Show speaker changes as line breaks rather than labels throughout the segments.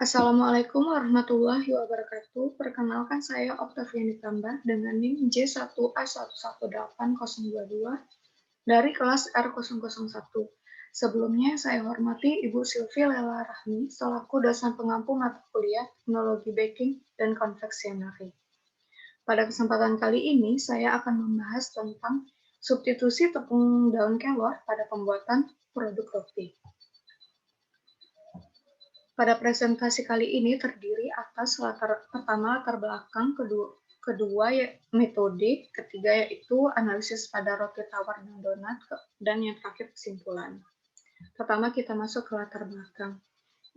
Assalamualaikum warahmatullahi wabarakatuh. Perkenalkan saya Oktaviani Tambah dengan NIM J1A118022 dari kelas R001. Sebelumnya saya hormati Ibu Silvi Lela Rahmi selaku dosen pengampu mata kuliah Teknologi Baking dan Konfeksioneri. Pada kesempatan kali ini saya akan membahas tentang substitusi tepung daun kelor pada pembuatan produk roti. Pada presentasi kali ini terdiri atas latar belakang, kedua metode, ketiga yaitu analisis pada roti tawar dan donat, dan yang terakhir kesimpulan. Pertama kita masuk ke latar belakang.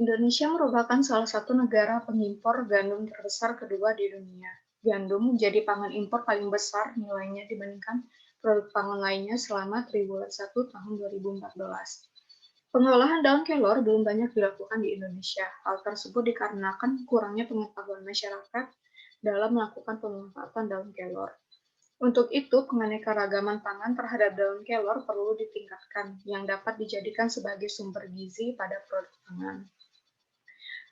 Indonesia merupakan salah satu negara pengimpor gandum terbesar kedua di dunia. Gandum menjadi pangan impor paling besar nilainya dibandingkan produk pangan lainnya selama triwulan 1 tahun 2014. Pengolahan daun kelor belum banyak dilakukan di Indonesia. Hal tersebut dikarenakan kurangnya pengetahuan masyarakat dalam melakukan pemanfaatan daun kelor. Untuk itu, penganekaragaman pangan terhadap daun kelor perlu ditingkatkan, yang dapat dijadikan sebagai sumber gizi pada produk pangan.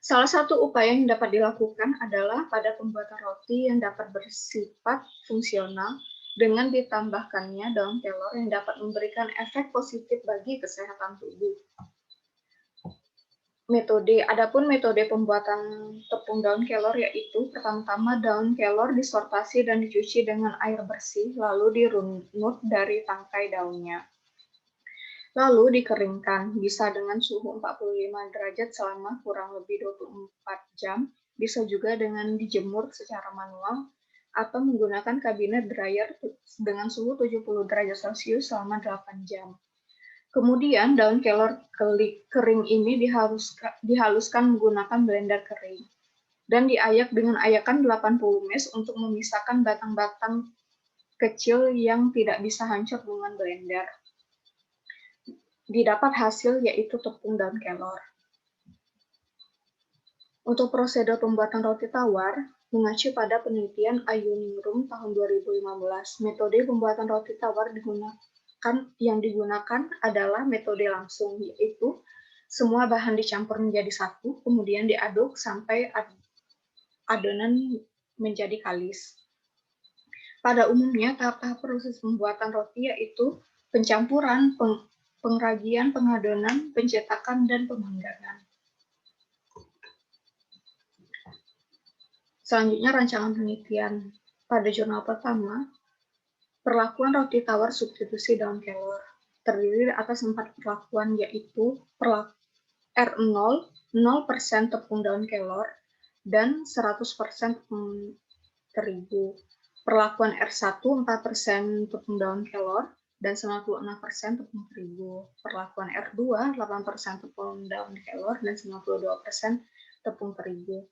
Salah satu upaya yang dapat dilakukan adalah pada pembuatan roti yang dapat bersifat fungsional dengan ditambahkannya daun kelor yang dapat memberikan efek positif bagi kesehatan tubuh. Adapun metode pembuatan tepung daun kelor yaitu pertama-tama daun kelor disortasi dan dicuci dengan air bersih, lalu dirunut dari tangkai daunnya. Lalu dikeringkan, bisa dengan suhu 45 derajat selama kurang lebih 24 jam, bisa juga dengan dijemur secara manual, atau menggunakan kabinet dryer dengan suhu 70 derajat Celcius selama 8 jam. Kemudian daun kelor kering ini dihaluskan menggunakan blender kering dan diayak dengan ayakan 80 mesh untuk memisahkan batang-batang kecil yang tidak bisa hancur dengan blender. Didapat hasil yaitu tepung daun kelor. Untuk prosedur pembuatan roti tawar, mengacu pada penelitian Ayuningrum tahun 2015, metode pembuatan roti tawar yang digunakan adalah metode langsung, yaitu semua bahan dicampur menjadi satu, kemudian diaduk sampai adonan menjadi kalis. Pada umumnya, tahap proses pembuatan roti yaitu pencampuran, pengragian, pengadonan, pencetakan, dan pemanggangan. Selanjutnya rancangan penelitian. Pada jurnal pertama, perlakuan roti tawar substitusi daun kelor. Terdiri atas 4 perlakuan yaitu R0, 0% tepung daun kelor, dan 100% tepung terigu. Perlakuan R1, 4% tepung daun kelor, dan 96% tepung terigu. Perlakuan R2, 8% tepung daun kelor, dan 92% tepung terigu.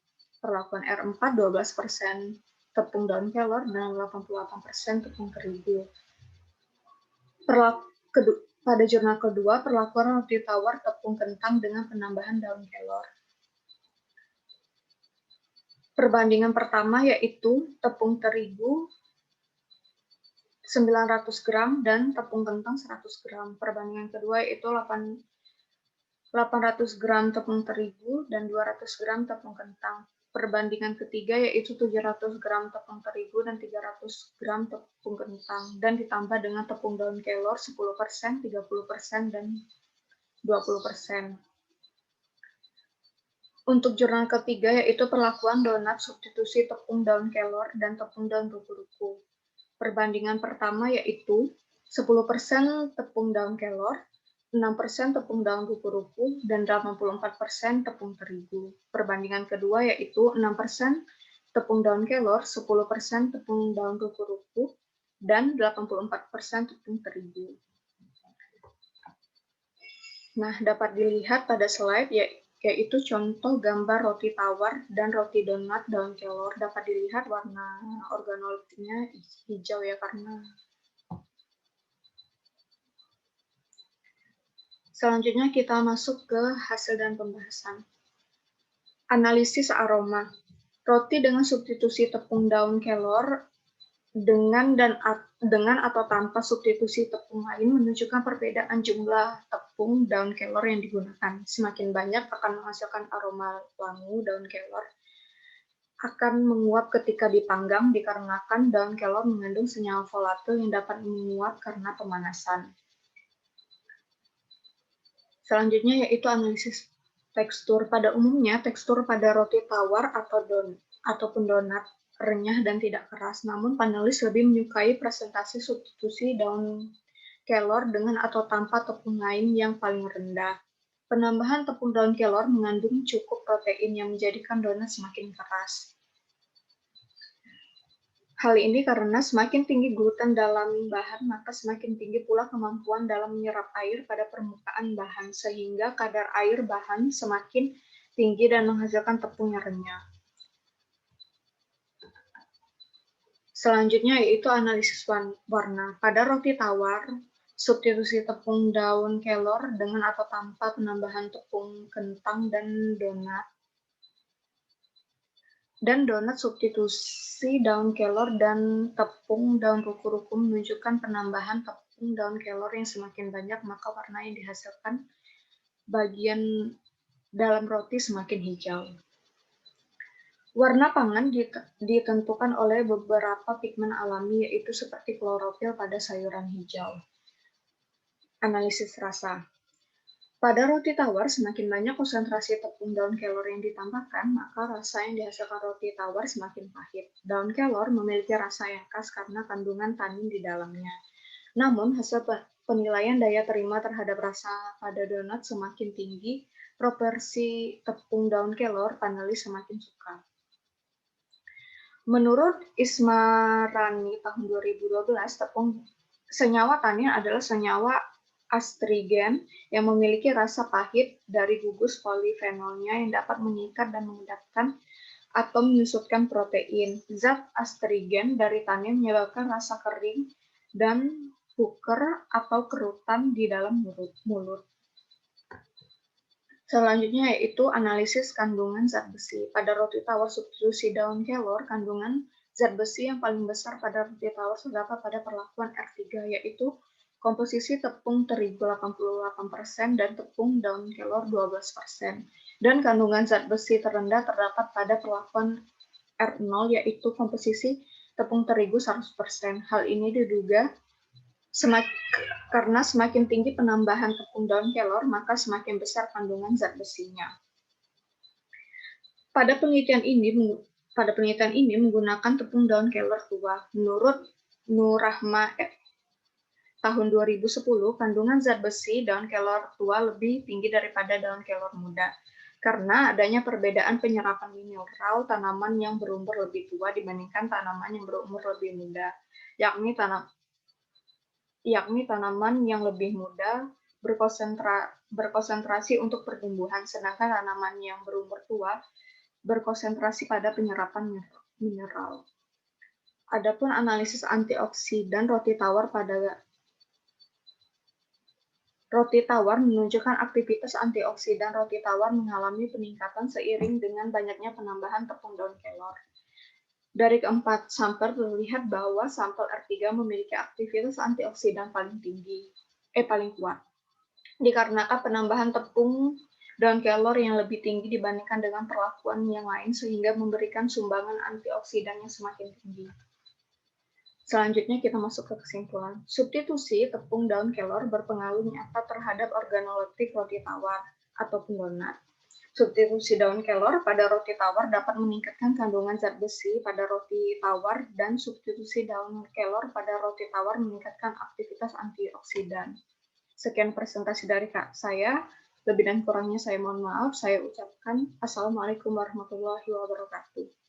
Perlakuan R4, 12% tepung daun kelor, dan 88% tepung terigu. Pada jurnal kedua, perlakuan roti tawar tepung kentang dengan penambahan daun kelor. Perbandingan pertama yaitu tepung terigu 900 gram dan tepung kentang 100 gram. Perbandingan kedua yaitu 800 gram tepung terigu dan 200 gram tepung kentang. Perbandingan ketiga yaitu 700 gram tepung terigu dan 300 gram tepung kentang, dan ditambah dengan tepung daun kelor 10%, 30%, dan 20%. Untuk jurnal ketiga yaitu perlakuan donat substitusi tepung daun kelor dan tepung daun ruku-ruku. Perbandingan pertama yaitu 10% tepung daun kelor, 6% tepung daun ruku-ruku, dan 84% tepung terigu. Perbandingan kedua yaitu 6% tepung daun kelor, 10% tepung daun ruku-ruku, dan 84% tepung terigu. Nah, dapat dilihat pada slide yaitu contoh gambar roti tawar dan roti donat daun kelor. Dapat dilihat warna organoleptiknya hijau ya, karena selanjutnya kita masuk ke hasil dan pembahasan. Analisis aroma. Roti dengan substitusi tepung daun kelor dengan dan dengan atau tanpa substitusi tepung lain menunjukkan perbedaan jumlah tepung daun kelor yang digunakan. Semakin banyak akan menghasilkan aroma wangi daun kelor akan menguap ketika dipanggang dikarenakan daun kelor mengandung senyawa volatil yang dapat menguap karena pemanasan. Selanjutnya yaitu analisis tekstur. Pada umumnya, tekstur pada roti tawar ataupun donat renyah dan tidak keras. Namun panelis lebih menyukai presentasi substitusi daun kelor dengan atau tanpa tepung lain yang paling rendah. Penambahan tepung daun kelor mengandung cukup protein yang menjadikan donat semakin keras. Hal ini karena semakin tinggi gluten dalam bahan, maka semakin tinggi pula kemampuan dalam menyerap air pada permukaan bahan, sehingga kadar air bahan semakin tinggi dan menghasilkan tepung yang renyah. Selanjutnya yaitu analisis warna. Pada roti tawar, substitusi tepung daun kelor dengan atau tanpa penambahan tepung kentang dan donat substitusi daun kelor dan tepung daun ruku-ruku menunjukkan penambahan tepung daun kelor yang semakin banyak, maka warna yang dihasilkan bagian dalam roti semakin hijau. Warna pangan ditentukan oleh beberapa pigmen alami, yaitu seperti klorofil pada sayuran hijau. Analisis rasa. Pada roti tawar, semakin banyak konsentrasi tepung daun kelor yang ditambahkan, maka rasa yang dihasilkan roti tawar semakin pahit. Daun kelor memiliki rasa yang khas karena kandungan tanin di dalamnya. Namun, hasil penilaian daya terima terhadap rasa pada donat semakin tinggi, proporsi tepung daun kelor panelis semakin suka. Menurut Ismarani tahun 2012, senyawa tanin adalah senyawa astrigen yang memiliki rasa pahit dari gugus polifenolnya yang dapat mengikat dan mengendapkan atau menyusutkan protein. Zat astrigen dari tanin menyebabkan rasa kering dan puker atau kerutan di dalam mulut. Selanjutnya yaitu analisis kandungan zat besi. Pada roti tawar substitusi daun kelor, kandungan zat besi yang paling besar pada roti tawar terdapat pada perlakuan R3, yaitu komposisi tepung terigu 88% dan tepung daun kelor 12%. Dan kandungan zat besi terendah terdapat pada perlakuan R0, yaitu komposisi tepung terigu 100%. Hal ini diduga karena semakin tinggi penambahan tepung daun kelor, maka semakin besar kandungan zat besinya. Pada penelitian ini menggunakan tepung daun kelor tua. Menurut Nurrahma tahun 2010, kandungan zat besi daun kelor tua lebih tinggi daripada daun kelor muda karena adanya perbedaan penyerapan mineral tanaman yang berumur lebih tua dibandingkan tanaman yang berumur lebih muda, yakni tanaman yang lebih muda berkonsentrasi untuk pertumbuhan, sedangkan tanaman yang berumur tua berkonsentrasi pada penyerapan mineral. Adapun analisis antioksidan roti tawar menunjukkan aktivitas antioksidan roti tawar mengalami peningkatan seiring dengan banyaknya penambahan tepung daun kelor. Dari keempat sampel terlihat bahwa sampel R3 memiliki aktivitas antioksidan paling kuat, dikarenakan penambahan tepung daun kelor yang lebih tinggi dibandingkan dengan perlakuan yang lain sehingga memberikan sumbangan antioksidan yang semakin tinggi. Selanjutnya kita masuk ke kesimpulan. Substitusi tepung daun kelor berpengaruh nyata terhadap organoleptik roti tawar ataupun donat. Substitusi daun kelor pada roti tawar dapat meningkatkan kandungan zat besi pada roti tawar dan substitusi daun kelor pada roti tawar meningkatkan aktivitas antioksidan. Sekian presentasi dari saya. Lebih dan kurangnya saya mohon maaf. Saya ucapkan Assalamualaikum warahmatullahi wabarakatuh.